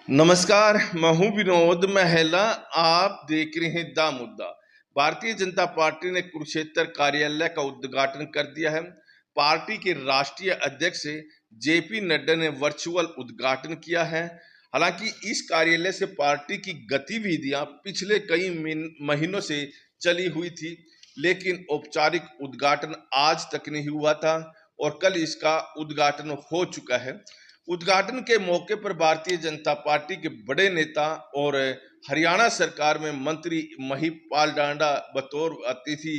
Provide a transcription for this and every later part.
नमस्कार, मैं हूं विनोद महला। आप देख रहे हैं दा मुद्दा। भारतीय जनता पार्टी ने कुरुक्षेत्र कार्यालय का उद्घाटन कर दिया है। पार्टी के राष्ट्रीय अध्यक्ष जेपी नड्डा ने वर्चुअल उद्घाटन किया है। हालांकि इस कार्यालय से पार्टी की गतिविधियां पिछले कई महीनों से चली हुई थी, लेकिन औपचारिक उद्घाटन आज तक नहीं हुआ था और कल इसका उद्घाटन हो चुका है। उद्घाटन के मौके पर भारतीय जनता पार्टी के बड़े नेता और हरियाणा सरकार में मंत्री महिपाल डांडा बतौर अतिथि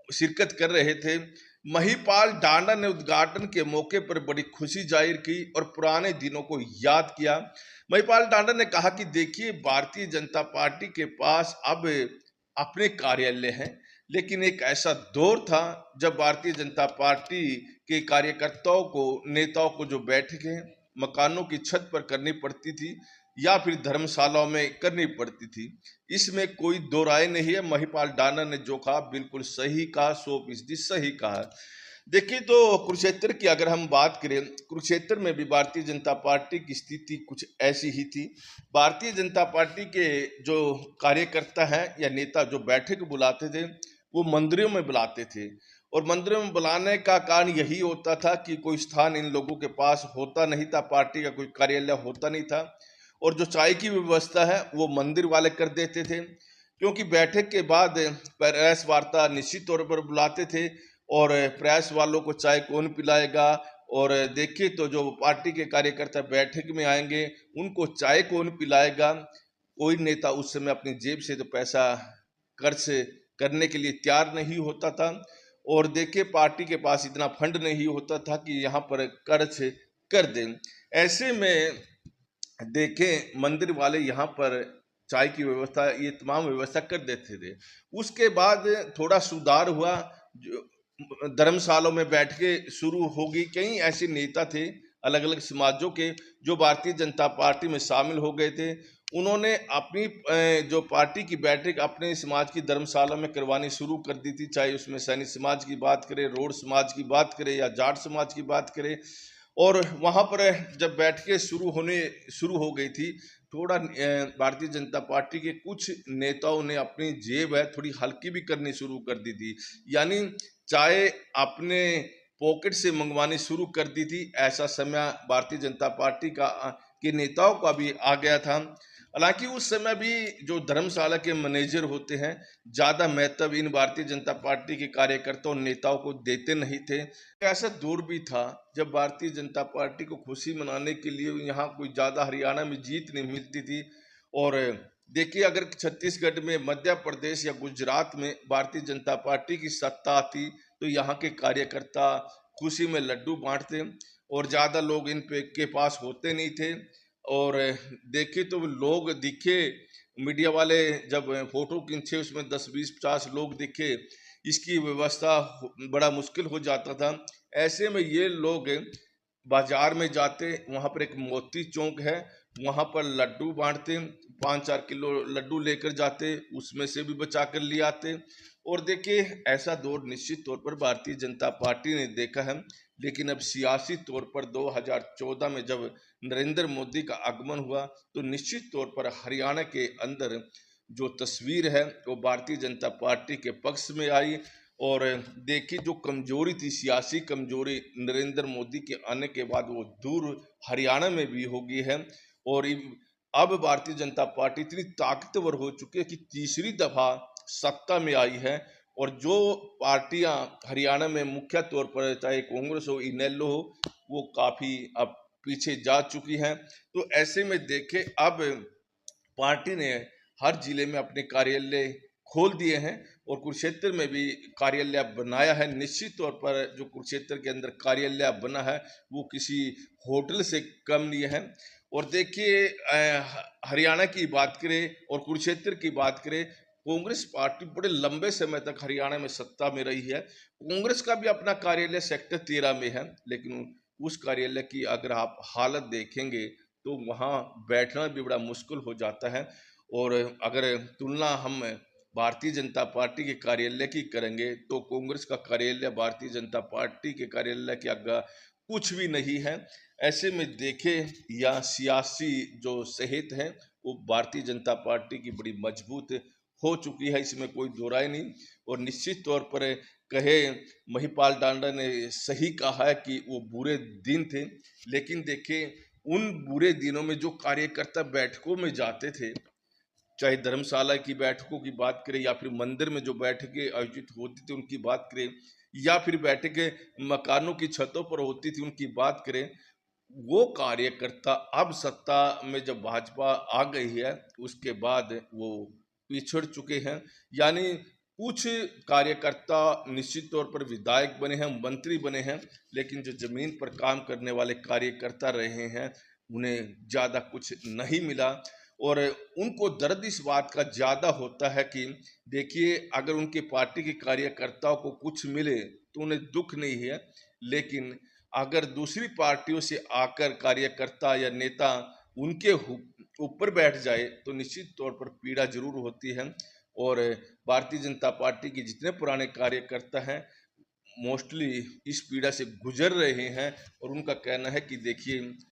शिरकत कर रहे थे। महिपाल डांडा ने उद्घाटन के मौके पर बड़ी खुशी जाहिर की और पुराने दिनों को याद किया। महिपाल डांडा ने कहा कि देखिए, भारतीय जनता पार्टी के पास अब अपने कार्यालय हैं, लेकिन एक ऐसा दौर था जब भारतीय जनता पार्टी के कार्यकर्ताओं को, नेताओं को जो बैठकें मकानों की छत पर करनी पड़ती थी या फिर धर्मशालाओं में करनी पड़ती थी। इसमें कोई दो राय नहीं है। महिपाल डांडा ने जो कहा बिल्कुल सही कहा, 100% सही कहा। देखिए, तो कुरुक्षेत्र की अगर हम बात करें, कुरुक्षेत्र में भी भारतीय जनता पार्टी की स्थिति कुछ ऐसी ही थी। भारतीय जनता पार्टी के जो कार्यकर्ता हैं या नेता जो बैठक बुलाते थे, वो मंदिरों में बुलाते थे और मंदिरों में बुलाने का कारण यही होता था कि कोई स्थान इन लोगों के पास होता नहीं था, पार्टी का कोई कार्यालय होता नहीं था और जो चाय की व्यवस्था है वो मंदिर वाले कर देते थे, क्योंकि बैठक के बाद प्रेस वार्ता निश्चित तौर पर बुलाते थे और प्रेस वालों को चाय कौन पिलाएगा। और देखिए, तो जो पार्टी के कार्यकर्ता बैठक में आएंगे उनको चाय कौन पिलाएगा। कोई नेता उस समय अपनी जेब से तो पैसा खर्च करने के लिए तैयार नहीं होता था और देखिए, पार्टी के पास इतना फंड नहीं होता था कि यहाँ पर खर्च कर दें। ऐसे में देखें, मंदिर वाले यहाँ पर चाय की व्यवस्था, ये तमाम व्यवस्था कर देते थे। उसके बाद थोड़ा सुधार हुआ, जो धर्मशालों में बैठ के शुरू होगी। कई ऐसे नेता थे अलग अलग समाजों के जो भारतीय जनता पार्टी में शामिल हो गए थे। उन्होंने अपनी जो पार्टी की बैठक अपने समाज की धर्मशाला में करवानी शुरू कर दी थी, चाहे उसमें सैनी समाज की बात करें, रोड समाज की बात करें या जाट समाज की बात करें। और वहां पर जब बैठकें शुरू हो गई थी, थोड़ा भारतीय जनता पार्टी के कुछ नेताओं ने अपनी जेब है थोड़ी हल्की भी करनी शुरू कर दी थी, यानी चाय अपने पॉकेट से मंगवानी शुरू कर दी थी। ऐसा समय भारतीय जनता पार्टी के नेताओं का भी आ गया था। हालांकि उस समय भी जो धर्मशाला के मैनेजर होते हैं, ज्यादा महत्व इन भारतीय जनता पार्टी के कार्यकर्ताओं नेताओं को देते नहीं थे। ऐसा दौर भी था जब भारतीय जनता पार्टी को खुशी मनाने के लिए यहाँ कोई ज्यादा हरियाणा में जीत नहीं मिलती थी। और देखिए, अगर छत्तीसगढ़ में, मध्य प्रदेश या गुजरात में भारतीय जनता पार्टी की सत्ता आती तो यहाँ के कार्यकर्ता खुशी में लड्डू बांटते और ज्यादा लोग इन पे के पास होते नहीं थे। और देखिए, तो लोग दिखे, मीडिया वाले जब फोटो खींचे उसमें 10, 20, 50 लोग दिखे, इसकी व्यवस्था बड़ा मुश्किल हो जाता था। ऐसे में ये लोग बाजार में जाते, वहां पर एक मोती चौक है, वहां पर लड्डू बांटते, 5, 4 किलो लड्डू लेकर जाते, उसमें से भी बचा कर ले आते। और देखिए, ऐसा दौर निश्चित तौर पर भारतीय जनता पार्टी ने देखा है। लेकिन अब सियासी तौर पर 2014 में जब नरेंद्र मोदी का आगमन हुआ तो निश्चित तौर पर हरियाणा के अंदर जो तस्वीर है वो भारतीय जनता पार्टी के पक्ष में आई। और देखिए, जो कमजोरी थी, सियासी कमजोरी, नरेंद्र मोदी के आने के बाद वो दूर हरियाणा में भी हो गई है। और अब भारतीय जनता पार्टी इतनी ताकतवर हो चुकी है कि तीसरी दफा सत्ता में आई है। और जो पार्टियां हरियाणा में मुख्य तौर पर, चाहे कांग्रेस हो, इनेलो हो, वो काफी अब पीछे जा चुकी हैं। तो ऐसे में देखें, अब पार्टी ने हर जिले में अपने कार्यालय खोल दिए हैं और कुरुक्षेत्र में भी कार्यालय बनाया है। निश्चित तौर पर जो कुरुक्षेत्र के अंदर कार्यालय बना है वो किसी होटल से कम नहीं है। और देखिए, हरियाणा की बात करें और कुरुक्षेत्र की बात करें, कांग्रेस पार्टी बड़े लंबे समय तक हरियाणा में सत्ता में रही है। कांग्रेस का भी अपना कार्यालय सेक्टर 13 में है, लेकिन उस कार्यालय की अगर आप हालत देखेंगे तो वहाँ बैठना भी बड़ा मुश्किल हो जाता है। और अगर तुलना हम भारतीय जनता पार्टी के कार्यालय की करेंगे तो कांग्रेस का कार्यालय भारतीय जनता पार्टी के कार्यालय के आगे कुछ भी नहीं है। ऐसे में देखें या सियासी जो सेहत है वो भारतीय जनता पार्टी की बड़ी मजबूत हो चुकी है, इसमें कोई दो राय नहीं। और निश्चित तौर पर कहे महिपाल डांडा ने सही कहा है कि वो बुरे दिन थे, लेकिन देखें उन बुरे दिनों में जो कार्यकर्ता बैठकों में जाते थे, चाहे धर्मशाला की बैठकों की बात करें या फिर मंदिर में जो बैठकें आयोजित होती थी उनकी बात करें, या फिर बैठकें मकानों की छतों पर होती थी उनकी बात करें, वो कार्यकर्ता अब सत्ता में जब भाजपा आ गई है उसके बाद वो पिछड़ चुके हैं। यानी कुछ कार्यकर्ता निश्चित तौर पर विधायक बने हैं, मंत्री बने हैं, लेकिन जो जमीन पर काम करने वाले कार्यकर्ता रहे हैं उन्हें ज्यादा कुछ नहीं मिला। और उनको दर्द इस बात का ज्यादा होता है कि देखिए, अगर उनके पार्टी के कार्यकर्ताओं को कुछ मिले तो उन्हें दुख नहीं है, लेकिन अगर दूसरी पार्टियों से आकर कार्यकर्ता या नेता उनके ऊपर बैठ जाए तो निश्चित तौर पर पीड़ा जरूर होती है। और भारतीय जनता पार्टी के जितने पुराने कार्यकर्ता हैं मोस्टली इस पीड़ा से गुजर रहे हैं, और उनका कहना है कि देखिए